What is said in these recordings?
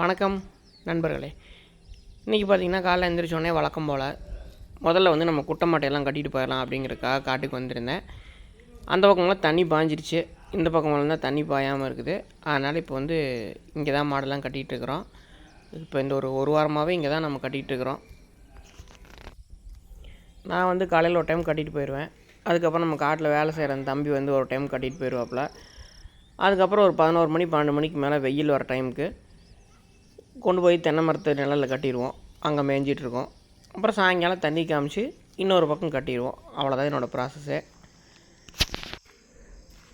வணக்கம் நண்பர்களே. இன்றைக்கி பார்த்திங்கன்னா காலைல எழுந்திரிச்சோடனே வழக்கம் போல் முதல்ல வந்து நம்ம குட்டை மாட்டையெல்லாம் கட்டிட்டு போயிடலாம் அப்படிங்கிறதுக்காக காட்டுக்கு வந்திருந்தேன். அந்த பக்கமெல்லாம் தண்ணி பாஞ்சிருச்சு, இந்த பக்கமெல்லாம் தான் தண்ணி பாயாமல் இருக்குது. அதனால் இப்போ வந்து இங்கே தான் மாடெல்லாம் கட்டிகிட்டு இருக்கிறோம். இப்போ இந்த ஒரு வாரமாகவே இங்கே தான் நம்ம கட்டிகிட்டு இருக்கிறோம். நான் வந்து காலையில் ஒரு டைம் கட்டிட்டு போயிடுவேன். அதுக்கப்புறம் நம்ம காட்டில் வேலை செய்கிற அந்த தம்பி வந்து ஒரு டைம் கட்டிட்டு போயிடுவாப்புல. அதுக்கப்புறம் ஒரு 11 மணி 12 மணிக்கு மேலே வெயில் வர டைமுக்கு கொண்டு போய் தென்னை மரத்து நிழலில் கட்டிடுவோம். அங்கே மேய்ஞ்சிட்ருக்கோம். அப்புறம் சாயங்காலம் தண்ணி காமிச்சு இன்னொரு பக்கம் கட்டிடுவோம். அவ்வளோதான் என்னோடய ப்ராசஸ்ஸே.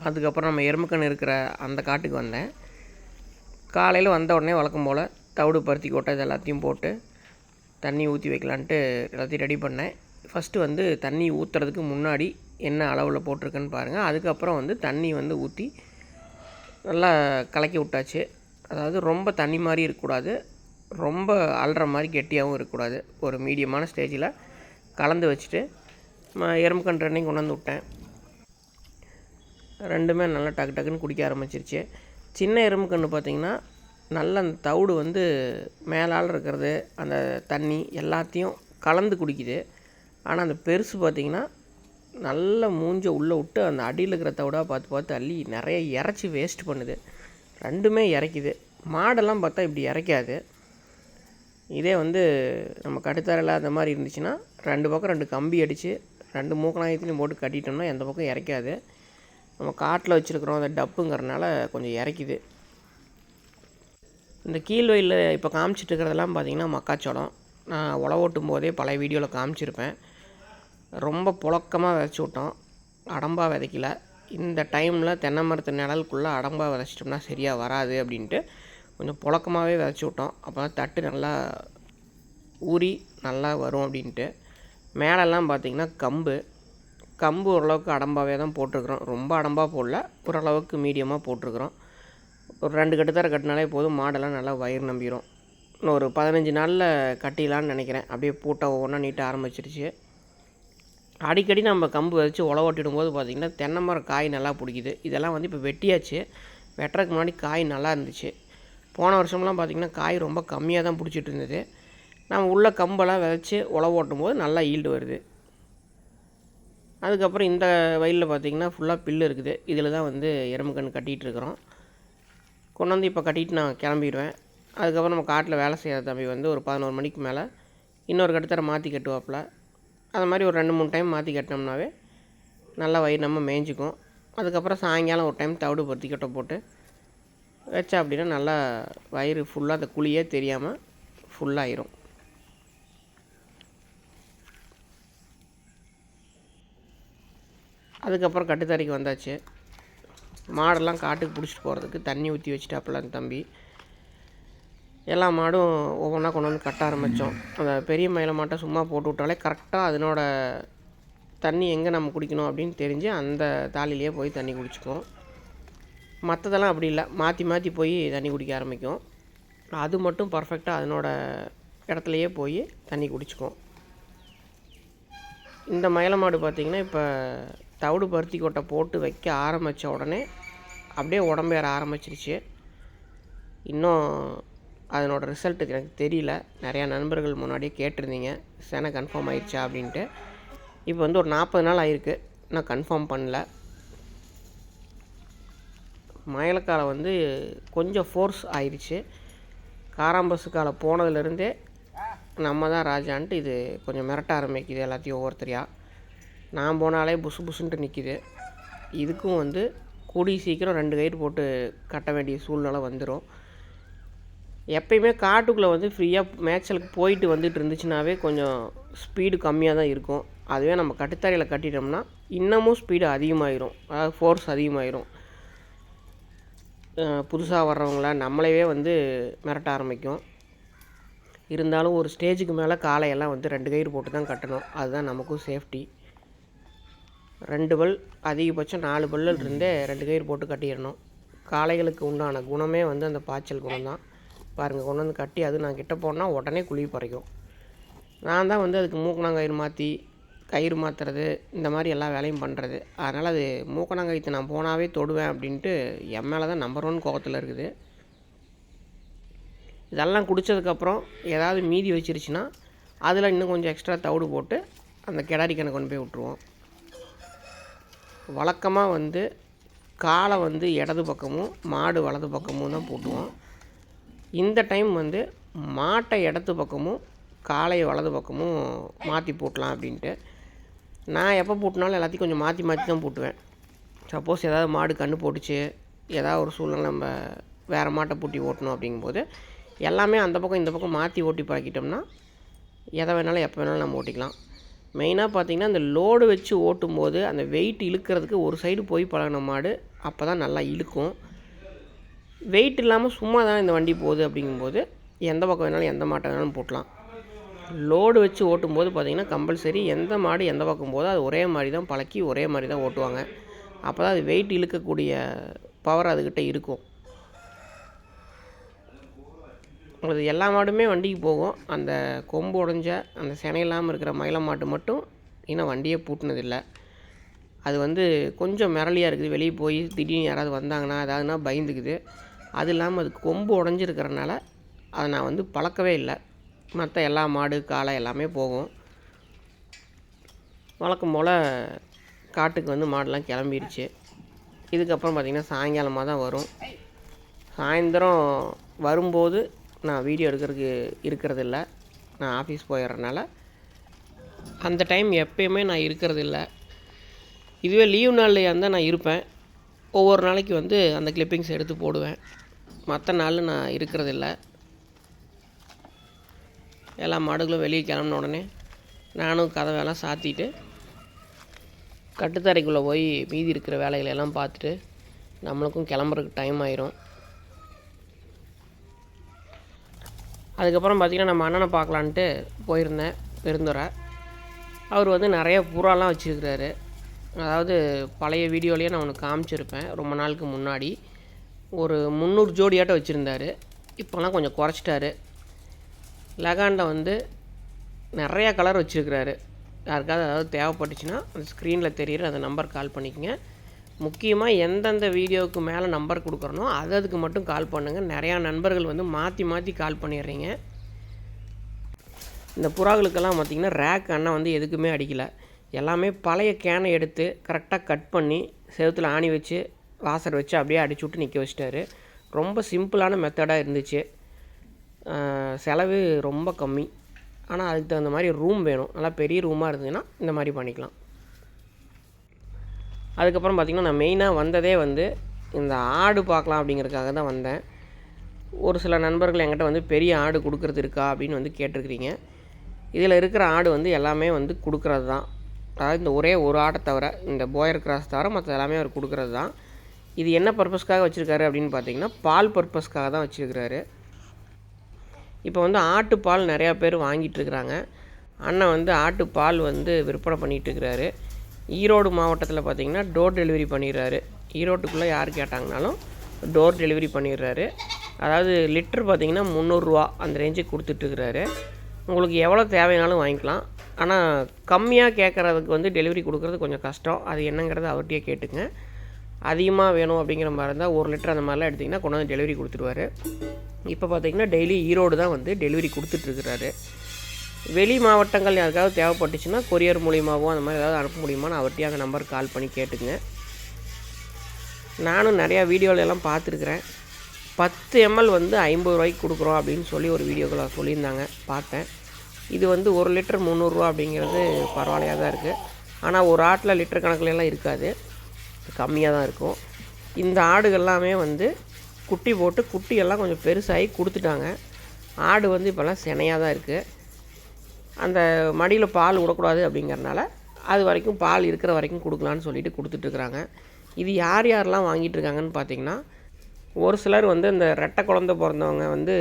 அதுக்கப்புறம் நம்ம எருமைக்கன்று இருக்கிற அந்த காட்டுக்கு வந்தேன். காலையில் வந்த உடனே வழக்கம் போல் தவிடு பருத்தி கொட்டை இது எல்லாத்தையும் போட்டு தண்ணி ஊற்றி வைக்கலான்ட்டு எல்லாத்தையும் ரெடி பண்ணேன். ஃபஸ்ட்டு வந்து தண்ணி ஊற்றுறதுக்கு முன்னாடி என்ன அளவில் போட்டிருக்குன்னு பாருங்கள். அதுக்கப்புறம் வந்து தண்ணி வந்து ஊற்றி நல்லா கலக்கி விட்டாச்சு. அதாவது ரொம்ப தண்ணி மாதிரி இருக்கக்கூடாது, ரொம்ப அல்ற மாதிரி கெட்டியாகவும் இருக்கக்கூடாது. ஒரு மீடியமான ஸ்டேஜில் கலந்து வச்சுட்டு எறும்புக்கன்று ரெண்டையும் கொண்டு வந்து விட்டேன். ரெண்டுமே நல்லா டக்கு டக்குன்னு குடிக்க ஆரம்பிச்சிருச்சு. சின்ன எறும்புக்கன்று பார்த்திங்கன்னா நல்ல அந்த தவிடு வந்து மேலால் இருக்கிறது அந்த தண்ணி எல்லாத்தையும் கலந்து குடிக்குது. ஆனால் அந்த பெருசு பார்த்திங்கன்னா நல்ல மூஞ்சை உள்ளே விட்டு அந்த அடியில் இருக்கிற தவிடாக பார்த்து பார்த்து அள்ளி நிறைய இறச்சி வேஸ்ட் பண்ணுது. ரெண்டுமே இறைக்குது. மாடெல்லாம் பார்த்தா இப்படி இறைக்காது. இதே வந்து நம்ம கட்டுத்தரையில் அந்த மாதிரி இருந்துச்சுன்னா 2 பக்கம் 2 கம்பி அடித்து 2 மூக்கணாயத்துலையும் போட்டு கட்டிட்டோம்னா எந்த பக்கம் இறைக்காது. நம்ம காட்டில் வச்சுருக்குறோம் அந்த டப்புங்கிறனால கொஞ்சம் இறைக்குது. இந்த கீழ்வயலில் இப்போ காமிச்சிட்டு இருக்கிறதெல்லாம் பார்த்திங்கன்னா மக்காச்சோளம். நான் உழவு ஓட்டும் போதே பழைய வீடியோவில் காமிச்சிருப்பேன். ரொம்ப புழக்கமாக விதைச்சி விட்டோம், அடம்பாக விதைக்கல. இந்த டைமில் தென்னை மரத்து நிழலுக்குள்ளே அடம்பாக விதைச்சிட்டோம்னா சரியாக வராது அப்படின்ட்டு கொஞ்சம் புழக்கமாகவே விதைச்சி விட்டோம். அப்போ தான் தட்டு நல்லா ஊறி நல்லா வரும் அப்படின்ட்டு. மேலெல்லாம் பார்த்திங்கன்னா கம்பு ஓரளவுக்கு அடம்பாகவே தான் போட்டிருக்குறோம். ரொம்ப அடம்பாக போடல, ஓரளவுக்கு மீடியமாக போட்டிருக்குறோம். ஒரு 2 கட்டுத்தர கட்டினாலே போதும், மாடெல்லாம் நல்லா வயிறு நம்பிடும். இன்னும் ஒரு 15 நாளில் கட்டிடலான்னு நினைக்கிறேன். அப்படியே பூட்டை ஒவ்வொன்றா நீட்ட ஆரம்பிச்சிருச்சு. அடிக்கடி நம்ம கம்பு வச்சு உழவு ஓட்டிடும்போது பார்த்திங்கன்னா தென்னை மரம் காய் நல்லா பிடிக்குது. இதெல்லாம் வந்து இப்போ வெட்டியாச்சு. வெட்டுறதுக்கு முன்னாடி காய் நல்லா இருந்துச்சு. போன வருஷம்லாம் பார்த்திங்கன்னா காய் ரொம்ப கம்மியாக தான் பிடிச்சிட்டு இருந்தது. நம்ம உள்ள கம்பெல்லாம் விதைச்சி உழவு ஓட்டும் போது நல்லா ஈல்டு வருது. அதுக்கப்புறம் இந்த வயலில் பார்த்திங்கன்னா ஃபுல்லாக பில்லு இருக்குது. இதில் தான் வந்து எறும்புக்கன்று கட்டிகிட்டு இருக்கிறோம். கொண்டு வந்து இப்போ கட்டிட்டு நான் கிளம்பிடுவேன். அதுக்கப்புறம் நம்ம காட்டில் வேலை செய்கிற தம்பி வந்து ஒரு 11 மணிக்கு மேலே இன்னொரு கட்டுத்தர மாற்றி கட்டுவாப்பில். அது மாதிரி ஒரு 2-3 டைம் மாற்றி கட்டினோம்னாவே நல்லா வயிறு நம்ம மேய்ஞ்சிக்கும். அதுக்கப்புறம் சாயங்காலம் ஒரு டைம் தவிடு பருத்தி கொட்டை போட்டு வச்சா அப்படின்னா நல்லா வயிறு ஃபுல்லாக அந்த குழியே தெரியாமல் ஃபுல்லாகிரும். அதுக்கப்புறம் கட்டுத்தறிக்கு வந்தாச்சு. மாடெல்லாம் காட்டுக்கு பிடிச்சிட்டு போகிறதுக்கு தண்ணி ஊற்றி வச்சுட்டாப்புல அந்த தம்பி. எல்லா மாடும் ஒவ்வொன்றா கொண்டு வந்து கட்ட ஆரம்பித்தோம். அந்த பெரிய மயில மாட்டை சும்மா போட்டு விட்டாலே கரெக்டாக அதனோட தண்ணி எங்கே நம்ம குடிக்கணும் அப்படின்னு தெரிஞ்சு அந்த தாலிலேயே போய் தண்ணி குடிச்சிக்கும். மற்றதெல்லாம் அப்படி இல்லை, மாற்றி மாற்றி போய் தண்ணி குடிக்க ஆரம்பிக்கும். அது மட்டும் பர்ஃபெக்டாக அதனோட இடத்துலையே போய் தண்ணி குடிச்சிக்கும். இந்த மயில மாடு பார்த்திங்கன்னா இப்போ தவிடு பருத்தி கொட்டை போட்டு வைக்க ஆரம்பித்த உடனே அப்படியே உடம்பேற ஆரம்பிச்சிருச்சு. இன்னும் அதனோட ரிசல்ட் எனக்கு தெரியல. நிறையா நண்பர்கள் முன்னாடியே கேட்டிருந்தீங்க செனை கன்ஃபார்ம் ஆயிடுச்சா அப்படின்ட்டு. இப்போ வந்து ஒரு 40 நாள் ஆகிருக்கு, நான் கன்ஃபார்ம் பண்ணல. மயிலக்காலை வந்து கொஞ்சம் ஃபோர்ஸ் ஆயிடுச்சு. காராம்பசு காலை போனதுலேருந்தே நம்ம தான் ராஜான்ட்டு இது கொஞ்சம் மிரட்ட ஆரம்பிக்குது எல்லாத்தையும் ஒவ்வொருத்தரையாக. நான் போனாலே புசு புசுன்ட்டு நிற்கிது. இதுக்கும் வந்து கூடி சீக்கிரம் 2 கயிறு போட்டு கட்ட வேண்டிய சூழ்நிலை வந்துடும். எப்பயுமே காட்டுக்குள்ளே வந்து ஃப்ரீயாக மேய்ச்சலுக்கு போயிட்டு வந்துட்டு இருந்துச்சுனாவே கொஞ்சம் ஸ்பீடு கம்மியாக தான் இருக்கும். அதுவே நம்ம கட்டுத்தரையில் கட்டிட்டோம்னா இன்னமும் ஸ்பீடு அதிகமாகிடும், அதாவது ஃபோர்ஸ் அதிகமாகிடும். புதுசாக வர்றவங்கள நம்மளையே வந்து மிரட்ட ஆரம்பிக்கும். இருந்தாலும் ஒரு ஸ்டேஜுக்கு மேலே காலையெல்லாம் வந்து 2 கயிறு போட்டு தான் கட்டணும். அதுதான் நமக்கும் சேஃப்டி. 2 பல் அதிகபட்சம் 4 பல்லில் இருந்தே 2 கயிறு போட்டு கட்டிடணும். காளைகளுக்கு உண்டான குணமே வந்து அந்த பாய்ச்சல் குணம் தான். பாருங்கள், கொண்டு வந்து கட்டி அது நான் கிட்டே போனால் உடனே குழி பறிக்கும். நான் தான் வந்து அதுக்கு மூக்கணாங்கயிறு மாற்றி கயிறு மாற்றுறது இந்த மாதிரி எல்லா வேலையும் பண்ணுறது. அதனால் அது மூக்கணாங்கயிற்று நான் போனாவே தொடுவேன் அப்படின்ட்டு என் மேலே தான் நம்பர் 1 கோவத்தில் இருக்குது. இதெல்லாம் குடித்ததுக்கப்புறம் ஏதாவது மீதி வச்சிருச்சுன்னா அதில் இன்னும் கொஞ்சம் எக்ஸ்ட்ரா தவிடு போட்டு அந்த கிடாரி கணக்கு கொண்டு போய் விட்ருவோம். வழக்கமாக வந்து காலை வந்து இடது பக்கமும் மாடு வலது பக்கமும் தான் பூட்டுவோம். இந்த டைம் வந்து மாட்டை இடது பக்கமும் காலை வலது பக்கமும் மாற்றி பூட்டலாம் அப்படின்ட்டு. நான் எப்போ பூட்டினாலும் எல்லாத்தையும் கொஞ்சம் மாற்றி மாற்றி தான் பூட்டுவேன். சப்போஸ் ஏதாவது மாடு கன்று போட்டுச்சு, ஏதாவது ஒரு சூழ்நிலை நம்ம வேறு மாட்டை பூட்டி ஓட்டணும் அப்படிங்கும்போது எல்லாமே அந்த பக்கம் இந்த பக்கம் மாற்றி ஓட்டி பழக்கிட்டோம்னா எதை வேணாலும் எப்போ வேணாலும் நம்ம ஓட்டிக்கலாம். மெயினாக பார்த்திங்கன்னா இந்த லோடு வச்சு ஓட்டும்போது அந்த வெயிட் இழுக்கிறதுக்கு ஒரு சைடு போய் பழகின மாடு அப்போ தான் நல்லா இழுக்கும். வெயிட் இல்லாமல் சும்மா தான் இந்த வண்டி போகுது அப்படிங்கும்போது எந்த பக்கம் வேணாலும் எந்த மாட்டை வேணாலும் போட்டலாம். லோடு வச்சு ஓட்டும்போது பார்த்திங்கன்னா கம்பல்சரி எந்த மாடு எந்த பக்கம் போதோ அது ஒரே மாதிரி தான் பழக்கி ஒரே மாதிரி தான் ஓட்டுவாங்க. அப்போ தான் அது வெயிட் இழுக்கக்கூடிய பவர் அதுக்கிட்ட இருக்கும். அது எல்லா மாடுமே வண்டிக்கு போகும். அந்த கொம்பு உடஞ்ச அந்த சினை இல்லாமல் இருக்கிற மயில மாட்டு மட்டும் இன்னும் வண்டியே பூட்டினதில்லை. அது வந்து கொஞ்சம் மிரளியாக இருக்குது. வெளியே போய் திடீர்னு யாராவது வந்தாங்கன்னா ஏதாவதுனா பயந்துக்குது. அது இல்லாமல் அது கொம்பு உடஞ்சிருக்கிறனால அதை நான் வந்து பழக்கவே இல்லை. மற்ற எல்லா மாடு காளை எல்லாமே போகும். வழக்கம் போல் காட்டுக்கு வந்து மாடெலாம் கிளம்பிடுச்சு. இதுக்கப்புறம் பார்த்திங்கன்னா சாயங்காலமாக தான் வரும். சாயந்தரம் வரும்போது நான் வீடியோ எடுக்கிறதுக்கு இருக்கிறதில்ல. நான் ஆஃபீஸ் போயிடுறதுனால அந்த டைம் எப்பயுமே நான் இருக்கிறதில்ல. இதுவே லீவ் நாள்லையாக இருந்தால் நான் இருப்பேன். ஒவ்வொரு நாளைக்கு வந்து அந்த கிளிப்பிங்ஸ் எடுத்து போடுவேன். மற்ற நாள் நான் இருக்கிறதில்ல. எல்லா மாடுகளும் வெளியே கிளம்பின உடனே நானும் கதவையெல்லாம் சாத்திட்டு கட்டுத்தரைக்குள்ளே போய் மீதி இருக்கிற வேலைகளெல்லாம் பார்த்துட்டு நம்மளுக்கும் கிளம்புறதுக்கு டைம் ஆயிரும். அதுக்கப்புறம் பார்த்திங்கன்னா நம்ம அண்ணனை பார்க்கலான்ட்டு போயிருந்தேன் பெருந்துறை. அவர் வந்து நிறைய புறாலாம் வச்சுருக்கிறாரு. அதாவது பழைய வீடியோலேயே நான் உனக்கு காமிச்சிருப்பேன். ரொம்ப நாளுக்கு முன்னாடி ஒரு 300 ஜோடியாட்டம் வச்சுருந்தார். இப்போலாம் கொஞ்சம் குறைச்சிட்டாரு. லெகாண்டில் வந்து நிறையா கலர் வச்சுருக்கிறாரு. யாருக்காவது அதாவது தேவைப்பட்டுச்சுன்னா அந்த ஸ்க்ரீனில் தெரிகிற அந்த நம்பர் கால் பண்ணிக்கங்க. முக்கியமாக எந்தெந்த வீடியோவுக்கு மேலே நம்பர் கொடுக்குறனோ அதுக்கு மட்டும் கால் பண்ணுங்கள். நிறையா நண்பர்கள் வந்து மாற்றி மாற்றி கால் பண்ணிடுறீங்க. இந்த புறாக்களுக்கெல்லாம் பார்த்திங்கன்னா ரேக் அண்ணன் வந்து எதுக்குமே அடிக்கலை. எல்லாமே பழைய கேனை எடுத்து கரெக்டாக கட் பண்ணி செவுத்தில் ஆணி வச்சு வாசர் வச்சு அப்படியே அடிச்சு விட்டு நிற்க வச்சிட்டாரு. ரொம்ப சிம்பிளான மெத்தடாக இருந்துச்சு. செலவு ரொம்ப கம்மி. ஆனால் அதுக்கு தகுந்த மாதிரி ரூம் வேணும். நல்லா பெரிய ரூமாக இருந்ததுன்னா இந்த மாதிரி பண்ணிக்கலாம். அதுக்கப்புறம் பார்த்திங்கன்னா நான் மெயினாக வந்ததே வந்து இந்த ஆடு பார்க்கலாம் அப்படிங்கிறதுக்காக தான் வந்தேன். ஒரு சில நண்பர்கள் என்கிட்ட வந்து பெரிய ஆடு கொடுக்குறது இருக்கா அப்படின்னு வந்து கேட்டிருக்கிறீங்க. இதில் இருக்கிற ஆடு வந்து எல்லாமே வந்து கொடுக்குறது தான். அதாவது இந்த ஒரே ஒரு ஆடை தவிர இந்த போயர் கிராஸ் தவிர மற்ற எல்லாமே அவர் கொடுக்குறது தான். இது என்ன பர்பஸ்க்காக வச்சுருக்காரு அப்படின்னு பார்த்திங்கன்னா பால் பர்பஸ்க்காக தான் வச்சுருக்கிறாரு. இப்போ வந்து ஆட்டுப்பால் நிறையா பேர் வாங்கிட்டுருக்குறாங்க. அண்ணன் வந்து ஆட்டுப்பால் வந்து விற்பனை பண்ணிகிட்ருக்கிறாரு. ஈரோடு மாவட்டத்தில் பார்த்திங்கன்னா டோர் டெலிவரி பண்ணிடுறாரு. ஈரோட்டுக்குள்ளே யார் கேட்டாங்கனாலும் டோர் டெலிவரி பண்ணிடுறாரு. அதாவது லிட்டர் பார்த்திங்கன்னா 300 ரூபா அந்த ரேஞ்சுக்கு கொடுத்துட்ருக்குறாரு. உங்களுக்கு எவ்வளோ தேவைனாலும் வாங்கிக்கலாம். ஆனால் கம்மியாக கேட்குறதுக்கு வந்து டெலிவரி கொடுக்குறது கொஞ்சம் கஷ்டம். அது என்னங்கிறது அவர்கிட்டயே கேட்டுங்க. அதிகமாக வேணும் அப்படிங்கிற மாதிரி இருந்தால் 1 லிட்டர் அந்த மாதிரிலாம் எடுத்திங்கன்னா கொண்டு வந்து டெலிவரி கொடுத்துருவாரு. இப்போ பார்த்திங்கன்னா டெய்லி ஈரோடு தான் வந்து டெலிவரி கொடுத்துட்ருக்குறாரு. வெளி மாவட்டங்கள் யாருக்காவது தேவைப்பட்டுச்சுன்னா கொரியர் மூலியமாகவும் அந்த மாதிரி ஏதாவது அனுப்ப முடியுமான்னு அவர்கிட்டயே அந்த நம்பருக்கு கால் பண்ணி கேட்டுங்க. நானும் நிறையா வீடியோலெல்லாம் பார்த்துருக்குறேன். 10 ml வந்து 50 ரூபாய்க்கு கொடுக்குறோம் அப்படின்னு சொல்லி ஒரு வீடியோக்களை சொல்லியிருந்தாங்க, பார்த்தேன். இது வந்து 1 லிட்டர் 300 ரூபா அப்படிங்கிறது பரவாயில்லையாக தான் இருக்குது. ஆனால் ஒரு ஆட்டில் லிட்டர் கணக்குலலாம் இருக்காது, கம்மியாக தான் இருக்கும். இந்த ஆடுகள்லாமே வந்து குட்டி போட்டு குட்டியெல்லாம் கொஞ்சம் பெருசாகி கொடுத்துட்டாங்க. ஆடு வந்து இப்போல்லாம் சினையாக தான் இருக்குது. அந்த மடியில் பால் விடக்கூடாது அப்படிங்கிறனால அது வரைக்கும் பால் இருக்கிற வரைக்கும் கொடுக்கலான்னு சொல்லிட்டு கொடுத்துட்ருக்குறாங்க. இது யார் யாரெல்லாம் வாங்கிட்டுருக்காங்கன்னு பார்த்திங்கன்னா, ஒரு சிலர் வந்து இந்த ரெட்டை குழந்த பிறந்தவங்க வந்து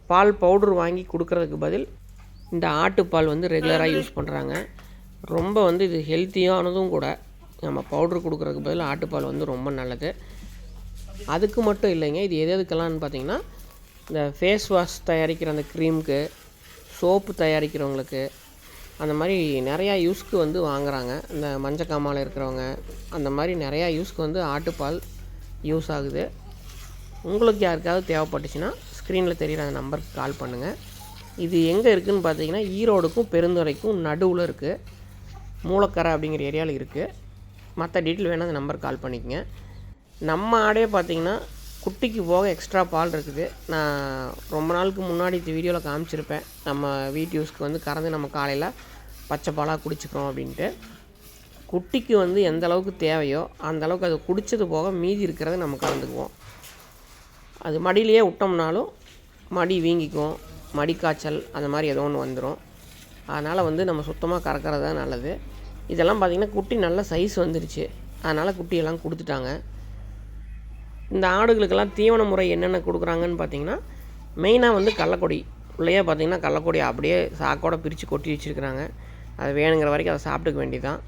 பால் பவுட்ரு வாங்கி கொடுக்குறதுக்கு பதில் இந்த ஆட்டுப்பால் வந்து ரெகுலராக யூஸ் பண்ணுறாங்க. ரொம்ப வந்து இது ஹெல்த்தியானதும் கூட. நம்ம பவுட்ரு கொடுக்குறதுக்கு பதில் ஆட்டுப்பால் வந்து ரொம்ப நல்லது. அதுக்கு மட்டும் இல்லைங்க, இது எதுக்கெல்லாம்னு பார்த்திங்கன்னா இந்த ஃபேஸ் வாஷ் தயாரிக்கிற அந்த க்ரீமுக்கு, சோப்பு தயாரிக்கிறவங்களுக்கு, அந்த மாதிரி நிறையா யூஸ்க்கு வந்து வாங்குகிறாங்க. இந்த மஞ்சக்காமால் இருக்கிறவங்க அந்த மாதிரி நிறையா யூஸ்க்கு வந்து ஆட்டுப்பால் யூஸ் ஆகுது. உங்களுக்கு யாருக்காவது தேவைப்பட்டுச்சுன்னா ஸ்க்ரீனில் தெரிகிற அந்த நம்பருக்கு கால் பண்ணுங்கள். இது எங்கே இருக்குதுன்னு பார்த்தீங்கன்னா ஈரோடுக்கும் பெருந்துறைக்கும் நடுவில் இருக்குது. மூலக்கரை அப்படிங்கிற ஏரியாவில் இருக்குது. மற்ற டீட்டெயில் வேணால் அந்த நம்பருக்கு கால் பண்ணிக்கங்க. நம்ம ஆடே பார்த்திங்கன்னா குட்டிக்கு போக எக்ஸ்ட்ரா பால் இருக்குது. நான் ரொம்ப நாளுக்கு முன்னாடி இந்த வீடியோவில் காமிச்சிருப்பேன். நம்ம வீட்டு யூஸ்க்கு வந்து கறந்து நம்ம காலையில் பச்சை பாலாக குடிச்சிக்கிறோம் அப்படின்ட்டு. குட்டிக்கு வந்து எந்த அளவுக்கு தேவையோ அந்த அளவுக்கு அது குடித்தது போக மீதி இருக்கிறத நம்ம கலந்துக்குவோம். அது மடியிலேயே விட்டோம்னாலும் மடி வீங்கிக்கும், மடி காய்ச்சல் அந்த மாதிரி ஏதோ ஒன்று வந்துடும். அதனால் வந்து நம்ம சுத்தமாக கறக்கிறது தான் நல்லது. இதெல்லாம் பார்த்திங்கன்னா குட்டி நல்ல சைஸ் வந்துருச்சு. அதனால் குட்டியெல்லாம் கொடுத்துட்டாங்க. இந்த ஆடுகளுக்கெல்லாம் தீவன முறை என்னென்ன கொடுக்குறாங்கன்னு பார்த்திங்கன்னா மெயினாக வந்து கடலக்கொடி உள்ளேயே பார்த்திங்கன்னா கடலக்கொடி அப்படியே சாக்கோட பிரித்து கொட்டி வச்சுருக்குறாங்க. அது வேணுங்கிற வரைக்கும் அதை சாப்பிட்டுக்க வேண்டியதான்.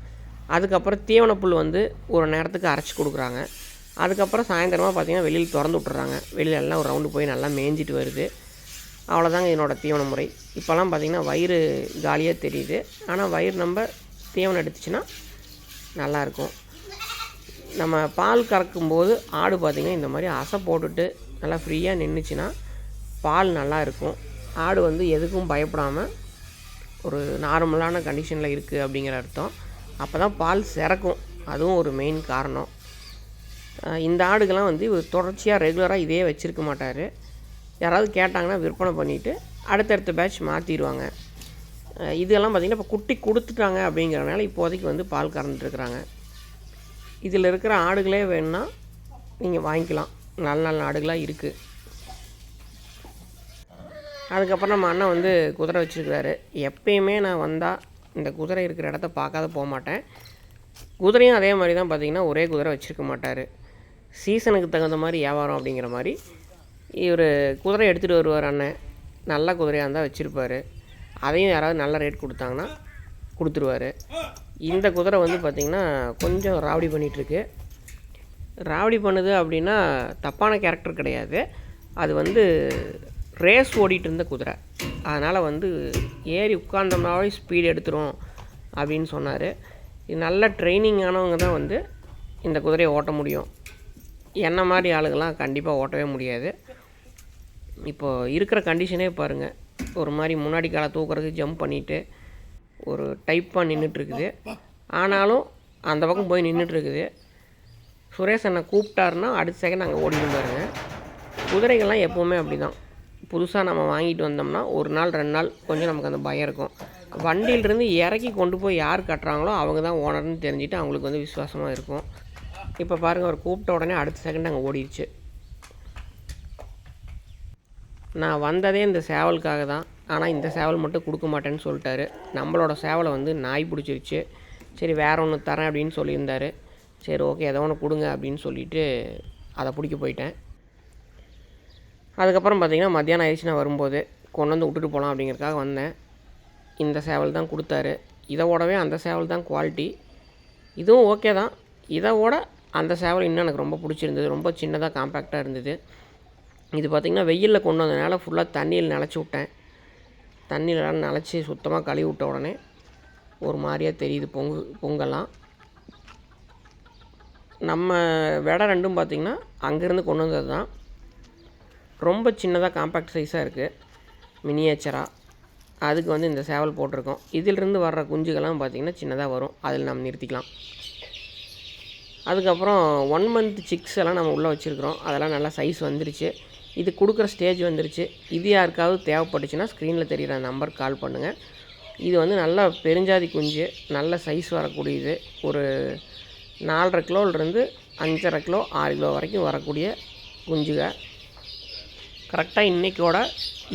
அதுக்கப்புறம் தீவனப்புல் வந்து ஒரு நேரத்துக்கு அரைச்சி கொடுக்குறாங்க. அதுக்கப்புறம் சாயந்தரமாக பார்த்திங்கன்னா வெளியில் திறந்து விட்டுறாங்க. வெளியில் எல்லாம் ஒரு ரவுண்டு போய் நல்லா மேய்ஞ்சிட்டு வருது. அவ்வளோதாங்க என்னோடய தீவன முறை. இப்போல்லாம் பார்த்திங்கன்னா வயிறு காலியாக தெரியுது. ஆனால் வயிறு நம்ம தீவனம் எடுத்துச்சுன்னா நல்லாயிருக்கும். நம்ம பால் கறக்கும்போது ஆடு பார்த்திங்கன்னா இந்த மாதிரி அசை போட்டுட்டு நல்லா ஃப்ரீயாக நின்றுச்சுன்னா பால் நல்லா இருக்கும். ஆடு வந்து எதுக்கும் பயப்படாமல் ஒரு நார்மலான கண்டிஷனில் இருக்குது அப்படிங்கிற அர்த்தம். அப்போ தான் பால் சிறக்கும். அதுவும் ஒரு மெயின் காரணம். இந்த ஆடுகள்லாம் வந்து தொடர்ச்சியாக ரெகுலராக இதே வச்சுருக்க மாட்டார். யாராவது கேட்டாங்கன்னா விற்பனை பண்ணிவிட்டு அடுத்தடுத்த பேட்ச் மாற்றிடுவாங்க. இதெல்லாம் பார்த்திங்கன்னா இப்போ குட்டி கொடுத்துட்டாங்க அப்படிங்கிறனால இப்போதைக்கு வந்து பால் கறந்துட்டுருக்குறாங்க. இதில் இருக்கிற ஆடுகளே வேணுன்னா நீங்கள் வாங்கிக்கலாம். நல்ல நல்ல ஆடுகளாக இருக்குது. அதுக்கப்புறம் நம்ம அண்ணன் வந்து குதிரை வச்சுருக்கிறாரு. எப்பயுமே நான் வந்தால் இந்த குதிரை இருக்கிற இடத்த பார்க்காத போக மாட்டேன். குதிரையும் அதே மாதிரி தான் பார்த்திங்கன்னா ஒரே குதிரை வச்சுருக்க மாட்டார். சீசனுக்கு தகுந்த மாதிரி வியாபாரம் அப்படிங்கிற மாதிரி இவர் குதிரை எடுத்துகிட்டு வருவார். அண்ணன் நல்ல குதிரையாக இருந்தால் வச்சுருப்பார். அதையும் யாராவது நல்ல ரேட் கொடுத்தாங்கன்னா கொடுத்துருவார். இந்த குதிரை வந்து பார்த்திங்கன்னா கொஞ்சம் ராவடி பண்ணிகிட்ருக்கு. ராவடி பண்ணுது அப்படின்னா தப்பான கேரக்டர் கிடையாது. அது வந்து ரேஸ் ஓடிட்டு இருந்த குதிரை. அதனால் வந்து ஏறி உட்கார்ந்தோம்னாவே ஸ்பீடு எடுத்துரும் அப்படின்னு சொன்னார். இது நல்ல ட்ரைனிங் ஆனவங்க தான் வந்து இந்த குதிரையை ஓட்ட முடியும். என்ன மாதிரி ஆளுங்கள்லாம் கண்டிப்பாக ஓட்டவே முடியாது. இப்போது இருக்கிற கண்டிஷனே பாருங்கள். ஒரு மாதிரி முன்னாடி காலை தூக்குறதுக்கு ஜம்ப் பண்ணிவிட்டு ஒரு டைப்பாக நின்றுட்டுருக்குது. ஆனாலும் அந்த பக்கம் போய் நின்றுட்டுருக்குது. சுரேஷ் அண்ணன் கூப்பிட்டாருன்னா அடுத்த செகண்ட் அங்கே ஓடிட்டு பாருங்க. குதிரைகள்லாம் எப்போவுமே அப்படி தான். புதுசாக நம்ம வாங்கிட்டு வந்தோம்னா ஒரு நாள் 2 நாள் கொஞ்சம் நமக்கு அந்த பயம் இருக்கும். வண்டியிலிருந்து இறக்கி கொண்டு போய் யார் கட்டுறாங்களோ அவங்க தான் ஓனர்னு தெரிஞ்சுட்டு அவங்களுக்கு வந்து விசுவாசமாக இருக்கும். இப்போ பாருங்கள், அவர் கூப்பிட்ட உடனே அடுத்த செகண்ட் அங்கே ஓடிடுச்சு. நான் வந்ததே இந்த சேவலுக்காக தான். ஆனால் இந்த சேவல் மட்டும் கொடுக்க மாட்டேன்னு சொல்லிட்டாரு. நம்மளோட சேவலை வந்து நாய் பிடிச்சிருச்சு. சரி வேறு ஒன்று தரேன் அப்படின்னு சொல்லியிருந்தார். சரி ஓகே ஏதோ ஒன்று கொடுங்க அப்படின்னு சொல்லிவிட்டு அதை பிடிக்க போயிட்டேன். அதுக்கப்புறம் பார்த்திங்கன்னா மத்தியானம் ஆயிடுச்சு. நான் வரும்போது கொண்டு வந்து விட்டுட்டு போகலாம் அப்படிங்கிறதுக்காக வந்தேன். இந்த சேவல் தான் கொடுத்தாரு. இதோடவே அந்த சேவல் தான் குவாலிட்டி. இதுவும் ஓகே தான். இதோட அந்த சேவல் இன்னும் எனக்கு ரொம்ப பிடிச்சிருந்தது. ரொம்ப சின்னதாக காம்பேக்டாக இருந்தது. இது பார்த்திங்கன்னா வெயிலில் கொண்டு வந்ததுனால ஃபுல்லாக தண்ணியில் நனைச்சி விட்டேன். தண்ணியிலலாம் நனைச்சி சுத்தமாக கழுவி விட்ட உடனே ஒரு மாதிரியாக தெரியுது பொங்கலாம். நம்ம வெடை ரெண்டும் பார்த்திங்கன்னா அங்கேருந்து கொண்டு வந்தது தான். ரொம்ப சின்னதாக காம்பேக்ட் சைஸாக இருக்குது, மினியேச்சராக. அதுக்கு வந்து இந்த சேவல் போட்டிருக்கோம். இதிலிருந்து வர்ற குஞ்சுகள்லாம் பார்த்திங்கன்னா சின்னதாக வரும். அதில் நம்ம நிறுத்திக்கலாம். அதுக்கப்புறம் 1 month சிக்ஸ் எல்லாம் நம்ம உள்ளே வச்சுருக்குறோம். அதெல்லாம் நல்லா சைஸ் வந்துருச்சு. இது கொடுக்குற ஸ்டேஜ் வந்துருச்சு. இது யாருக்காவது தேவைப்பட்டுச்சுன்னா ஸ்க்ரீனில் தெரிகிற நம்பருக்கு கால் பண்ணுங்கள். இது வந்து நல்லா பெருஞ்சாதி குஞ்சு, நல்ல சைஸ் வரக்கூடியது. ஒரு 4.5 கிலோலேருந்து 5.5 கிலோ 6 கிலோ வரைக்கும் வரக்கூடிய குஞ்சுக. கரெக்டாக இன்றைக்கோட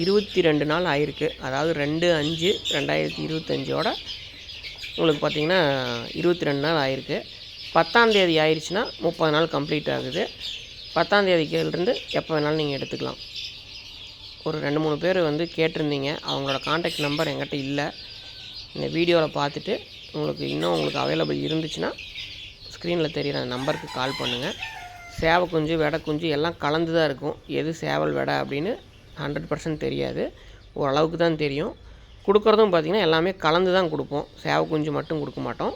22 நாள் ஆயிருக்கு. அதாவது 2/5/2025 உங்களுக்கு பார்த்திங்கன்னா 22 நாள் ஆயிருக்கு. 10ஆம் தேதி ஆயிடுச்சுன்னா 30 நாள் கம்ப்ளீட் ஆகுது. 10ஆம் தேதிக்கிலேருந்து எப்போ வேணாலும் நீங்கள் எடுத்துக்கலாம். ஒரு 2-3 பேர் வந்து கேட்டிருந்தீங்க. அவங்களோட காண்டாக்ட் நம்பர் என்கிட்ட இல்லை. இந்த வீடியோவில் பார்த்துட்டு உங்களுக்கு அவைலபிள் இருந்துச்சுன்னா ஸ்க்ரீனில் தெரிகிற அந்த நம்பருக்கு கால் பண்ணுங்கள். சேவை குஞ்சு வெடை குஞ்சு எல்லாம் கலந்து தான் இருக்கும். எது சேவல் வெடை அப்படின்னு 100% தெரியாது. ஓரளவுக்கு தான் தெரியும். கொடுக்குறதும் பார்த்திங்கன்னா எல்லாமே கலந்து தான் கொடுப்போம். சேவை குஞ்சு மட்டும் கொடுக்க மாட்டோம்.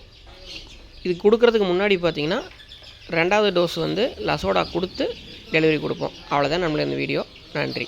இது கொடுக்குறதுக்கு முன்னாடி பார்த்திங்கன்னா 2வது டோஸ் வந்து லசோடா கொடுத்து டெலிவரி கொடுப்போம். அவ்வளோதான் நம்மளோட இந்த வீடியோ. நன்றி.